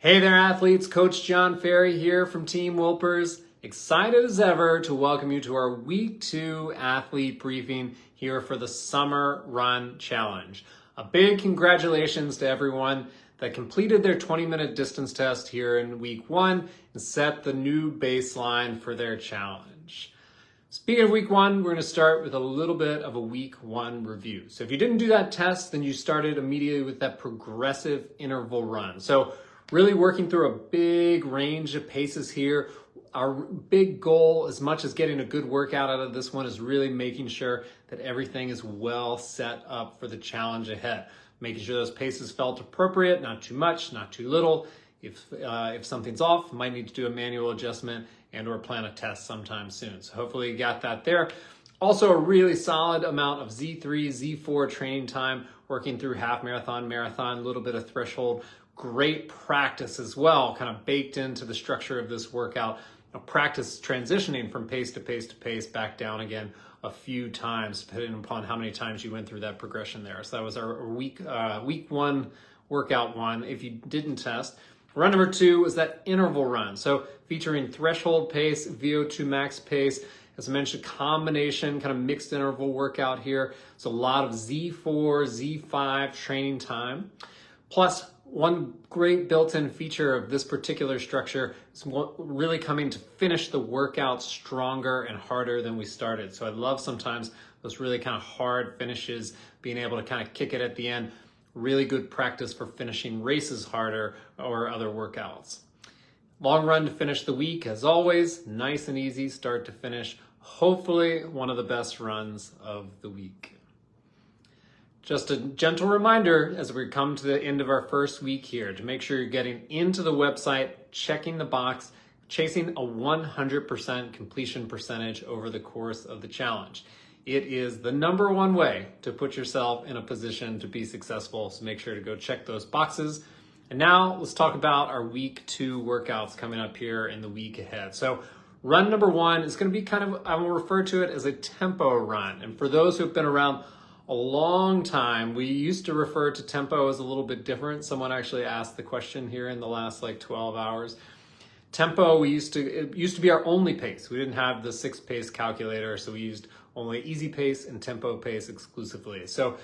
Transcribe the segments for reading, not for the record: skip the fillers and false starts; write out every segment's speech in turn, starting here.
Hey there, athletes. Coach John Ferry here from Team Wilpers. Excited as ever to welcome you to our Week 2 athlete briefing here for the Summer Run Challenge. A big congratulations to everyone that completed their 20-minute distance test here in Week 1 and set the new baseline for their challenge. Speaking of Week 1, we're going to start with a little bit of a Week 1 review. So if you didn't do that test, then you started immediately with that progressive interval run. So really working through a big range of paces here. Our big goal, as much as getting a good workout out of this one, is really making sure that everything is well set up for the challenge ahead. Making sure those paces felt appropriate, not too much, not too little. If something's off, might need to do a manual adjustment and or plan a test sometime soon. So hopefully you got that there. Also a really solid amount of Z3, Z4 training time, working through half marathon, marathon, a little bit of threshold. Great practice as well, kind of baked into the structure of this workout. Practice transitioning from pace to pace to pace back down again a few times, depending upon how many times you went through that progression there. So that was our week 1 workout 1. If you didn't test, run number 2 was that interval run. So featuring threshold pace, VO2 max pace. As I mentioned, combination, kind of mixed interval workout here. So a lot of Z4, Z5 training time. Plus, one great built-in feature of this particular structure is really coming to finish the workout stronger and harder than we started. So I love sometimes those really kind of hard finishes, being able to kind of kick it at the end. Really good practice for finishing races harder or other workouts. Long run to finish the week, as always, nice and easy start to finish. Hopefully one of the best runs of the week. Just a gentle reminder as we come to the end of our first week here to make sure you're getting into the website, checking the box, chasing a 100% completion percentage over the course of the challenge. It is the number one way to put yourself in a position to be successful, so make sure to go check those boxes. And now let's talk about our Week 2 workouts coming up here in the week ahead. So run number 1 is going to be kind of, I will refer to it as a tempo run. And for those who have been around a long time, we used to refer to tempo as a little bit different. Someone actually asked the question here in the last 12 hours. Tempo, it used to be our only pace. We didn't have the 6-pace calculator, so we used only easy pace and tempo pace exclusively. So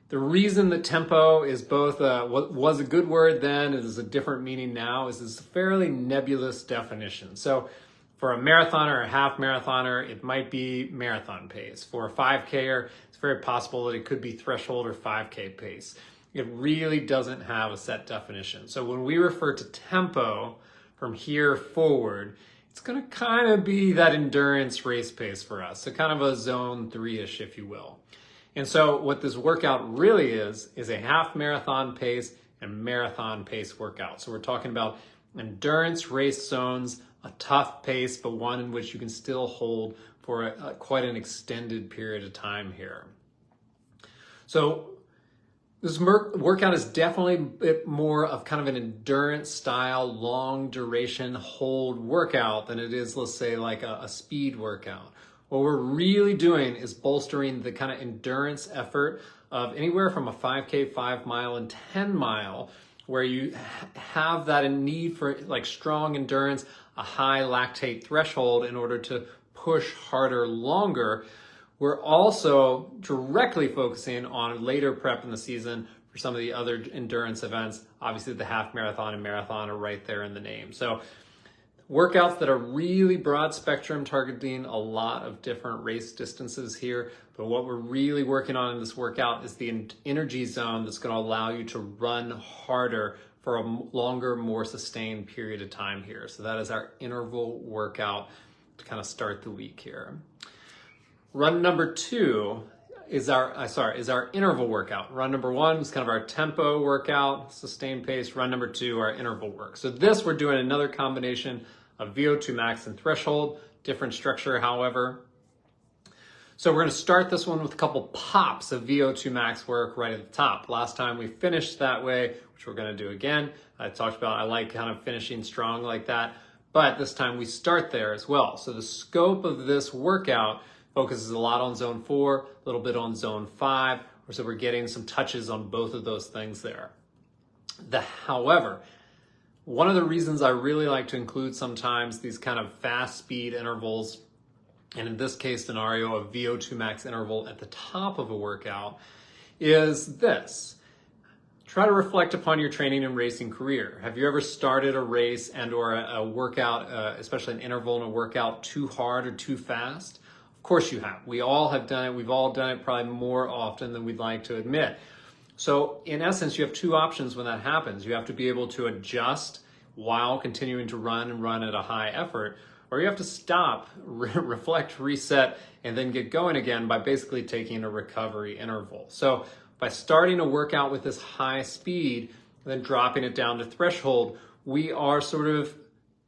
the reason that tempo is both what was a good word then, is a different meaning now, is this fairly nebulous definition. So for a marathoner or a half marathoner, it might be marathon pace. For a 5Ker, it's very possible that it could be threshold or 5K pace. It really doesn't have a set definition. So when we refer to tempo from here forward, it's going to kind of be that endurance race pace for us. So kind of a zone 3-ish, if you will. And so what this workout really is a half marathon pace and marathon pace workout. So we're talking about endurance race zones, a tough pace, but one in which you can still hold for quite an extended period of time here. So this workout is definitely a bit more of kind of an endurance style, long duration hold workout than it is, let's say, like a speed workout. What we're really doing is bolstering the kind of endurance effort of anywhere from a 5K, 5 mile, and 10 mile, where you have that need for strong endurance, a high lactate threshold in order to push harder, longer. We're also directly focusing on later prep in the season for some of the other endurance events. Obviously, the half marathon and marathon are right there in the name. So workouts that are really broad spectrum, targeting a lot of different race distances here. But what we're really working on in this workout is the energy zone that's going to allow you to run harder for a longer, more sustained period of time here. So that is our interval workout to kind of start the week here. Run number 2 is our interval workout. Run number 1 is kind of our tempo workout, sustained pace. Run number 2, our interval work. So this, we're doing another combination of VO2 max and threshold, different structure, however. So we're going to start this one with a couple pops of VO2 max work right at the top. Last time we finished that way, which we're going to do again. I talked about I like kind of finishing strong like that, but this time we start there as well. So the scope of this workout focuses a lot on zone 4, a little bit on zone 5, so we're getting some touches on both of those things there. However, One of the reasons I really like to include sometimes these kind of fast speed intervals, and in this case scenario, a VO2 max interval at the top of a workout, is this. Try to reflect upon your training and racing career. Have you ever started a race and or a workout, especially an interval in a workout, too hard or too fast? Of course you have. We all have done it. We've all done it probably more often than we'd like to admit. So in essence, you have two options when that happens. You have to be able to adjust while continuing to run and run at a high effort, or you have to stop, reflect, reset, and then get going again by basically taking a recovery interval. So by starting a workout with this high speed, and then dropping it down to threshold, we are sort of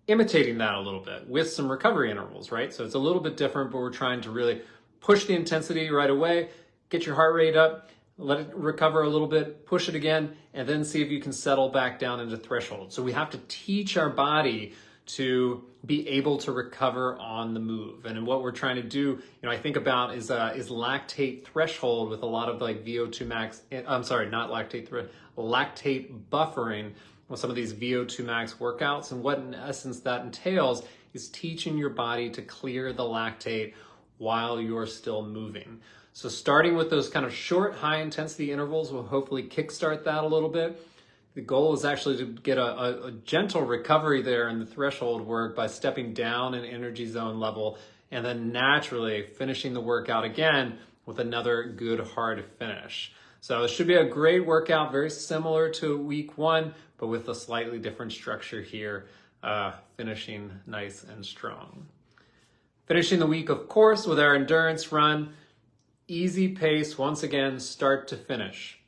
imitating that a little bit with some recovery intervals, right? So it's a little bit different, but we're trying to really push the intensity right away, get your heart rate up, let it recover a little bit, push it again, and then see if you can settle back down into threshold. So we have to teach our body to be able to recover on the move. And what we're trying to do, I think about is lactate threshold with a lot of like VO2 max, lactate buffering with some of these VO2 max workouts. And what in essence that entails is teaching your body to clear the lactate while you're still moving. So starting with those kind of short, high intensity intervals will hopefully kickstart that a little bit. The goal is actually to get a gentle recovery there in the threshold work by stepping down an energy zone level and then naturally finishing the workout again with another good hard finish. So it should be a great workout, very similar to week one, but with a slightly different structure here, finishing nice and strong. Finishing the week, of course, with our endurance run. Easy pace, once again, start to finish.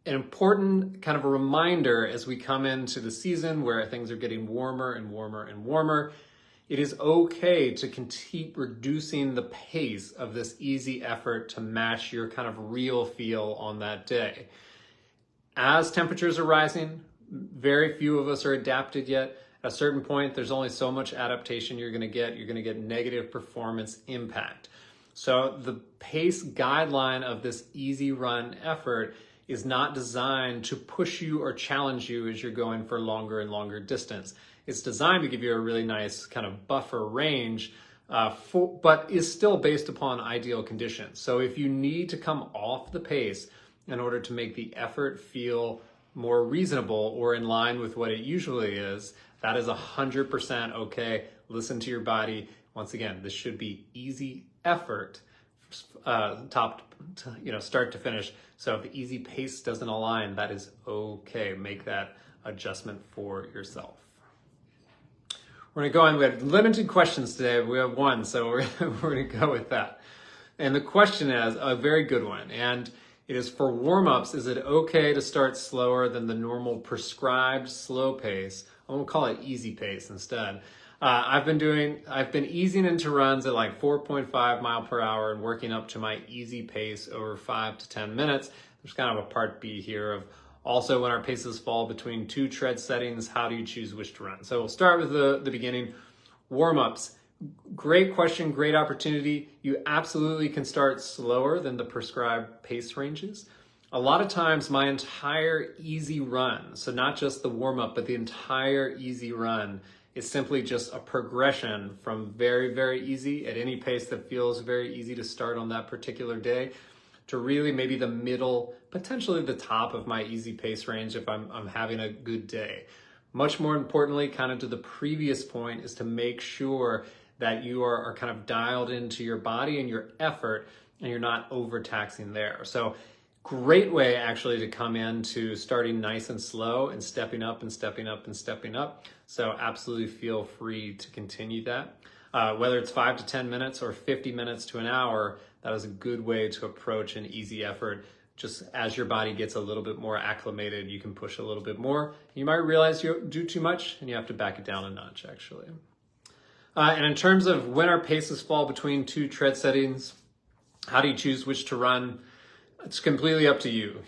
An important kind of a reminder as we come into the season where things are getting warmer and warmer and warmer, it is okay to keep reducing the pace of this easy effort to match your kind of real feel on that day. As temperatures are rising, very few of us are adapted yet. At a certain point, there's only so much adaptation you're going to get. You're going to get negative performance impact. So the pace guideline of this easy run effort is not designed to push you or challenge you as you're going for longer and longer distance. It's designed to give you a really nice kind of buffer range, but is still based upon ideal conditions. So if you need to come off the pace in order to make the effort feel more reasonable or in line with what it usually is, that is 100% okay. Listen to your body. Once again, this should be easy effort, start to finish. So if the easy pace doesn't align, that is okay. Make that adjustment for yourself. We're gonna go on. We have limited questions today. We have one, so we're gonna go with that. And the question is a very good one, and it is for warm-ups. Is it okay to start slower than the normal prescribed slow pace? I'm gonna call it easy pace instead. I've been easing into runs at like 4.5 mile per hour and working up to my easy pace over 5 to 10 minutes. There's kind of a part B here of also when our paces fall between two tread settings, how do you choose which to run? So we'll start with the beginning. Warm-ups. Great question, great opportunity. You absolutely can start slower than the prescribed pace ranges. A lot of times my entire easy run, so not just the warm-up, but the entire easy run is simply just a progression from very, very easy at any pace that feels very easy to start on that particular day to really maybe the middle, potentially the top of my easy pace range if I'm having a good day. Much more importantly, kind of to the previous point, is to make sure that you are kind of dialed into your body and your effort and you're not overtaxing there. So great way actually to come into starting nice and slow and stepping up and stepping up and stepping up. So absolutely feel free to continue that. Whether it's 5 to 10 minutes or 50 minutes to an hour, that is a good way to approach an easy effort. Just as your body gets a little bit more acclimated, you can push a little bit more. You might realize you do too much and you have to back it down a notch actually. And in terms of when our paces fall between two tread settings, how do you choose which to run? It's completely up to you.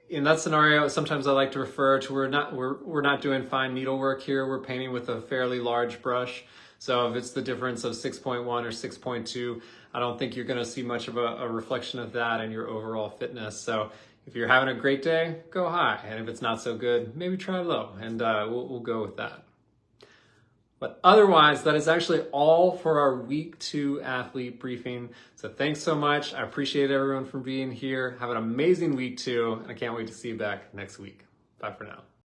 In that scenario, sometimes I like to refer to we're not doing fine needlework here. We're painting with a fairly large brush. So if it's the difference of 6.1 or 6.2, I don't think you're going to see much of a reflection of that in your overall fitness. So If you're having a great day, go high. And if it's not so good, maybe try low. And we'll go with that. But otherwise, that is actually all for our week 2 athlete briefing. So thanks so much. I appreciate everyone for being here. Have an amazing week 2, and I can't wait to see you back next week. Bye for now.